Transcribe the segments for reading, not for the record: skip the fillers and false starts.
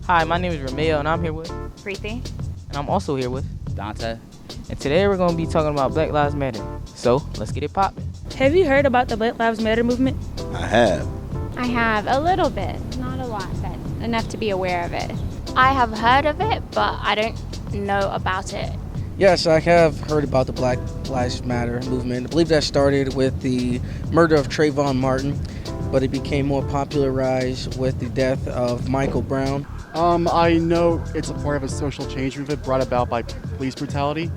Hi, my name is Romeo, and I'm here with Preeti. And I'm also here with Dante. And today we're going to be talking about Black Lives Matter. So, let's get it poppin'. Have you heard about the Black Lives Matter movement? I have. I have a little bit, not a lot, but enough to be aware of it. I have heard of it, but I don't know about it. Yes, I have heard about the Black Lives Matter movement. I believe that started with the murder of Trayvon Martin, but it became more popularized with the death of Michael Brown. I know it's a part of a social change movement brought about by police brutality.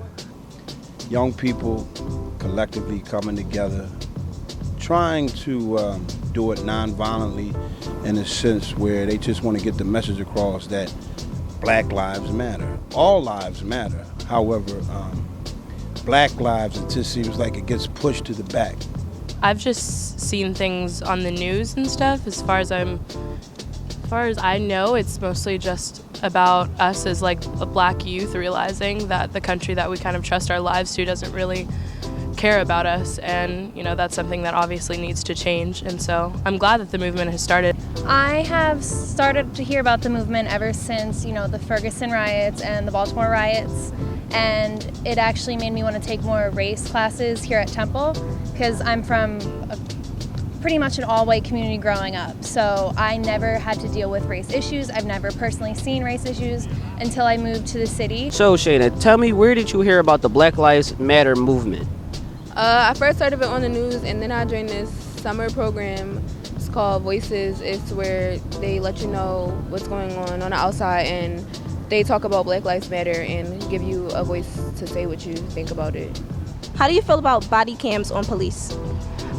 Young people collectively coming together, trying to do it non-violently in a sense where they just want to get the message across that Black lives matter. All lives matter. However, Black lives, it just seems like it gets pushed to the back. I've just seen things on the news and stuff. As far as I know, it's mostly just about us as like a black youth realizing that the country that we kind of trust our lives to doesn't really care about us, and that's something that obviously needs to change. And so I'm glad that the movement has started. I have started to hear about the movement ever since the Ferguson riots and the Baltimore riots, and it actually made me want to take more race classes here at Temple because I'm from pretty much an all-white community growing up, so I never had to deal with race issues. I've never personally seen race issues until I moved to the city. So Shayna, tell me, where did you hear about the Black Lives Matter movement? I first heard of it on the news, and then I joined this summer program. It's called Voices. It's where they let you know what's going on the outside, and they talk about Black Lives Matter and give you a voice to say what you think about it. How do you feel about body cams on police?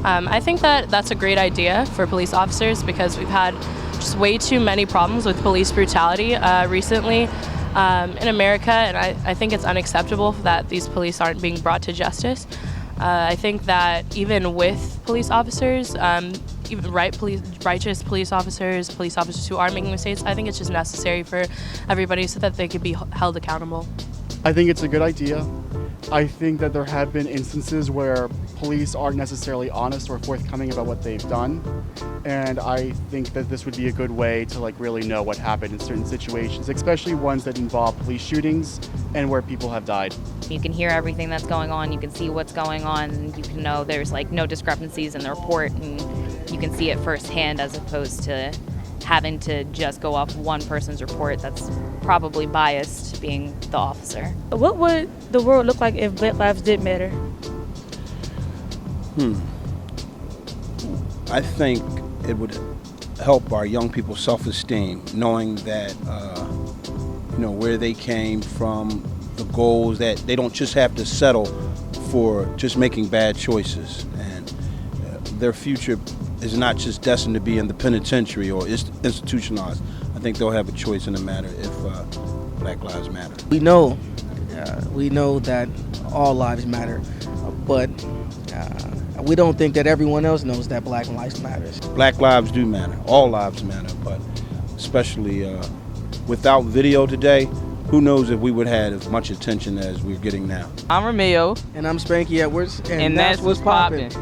I think that that's a great idea for police officers because we've had just way too many problems with police brutality recently in America, and I think it's unacceptable that these police aren't being brought to justice. I think that even with police officers, even righteous police officers who are making mistakes, I think it's just necessary for everybody so that they could be held accountable. I think it's a good idea. I think that there have been instances where police aren't necessarily honest or forthcoming about what they've done, and I think that this would be a good way to really know what happened in certain situations, especially ones that involve police shootings and where people have died. You can hear everything that's going on, you can see what's going on, you can know there's no discrepancies in the report, and you can see it firsthand as opposed to having to just go off one person's report that's probably biased, being the officer. What would the world look like if Black lives did matter? I think it would help our young people's self-esteem, knowing that where they came from, the goals, that they don't just have to settle for just making bad choices, and their future is not just destined to be in the penitentiary or institutionalized. I think they'll have a choice in the matter if Black Lives Matter. We know that all lives matter, but we don't think that everyone else knows that Black lives matters. Black lives do matter. All lives matter, but especially without video today, who knows if we would have as much attention as we're getting now. I'm Romeo. And I'm Spanky Edwards. And that's what's poppin'.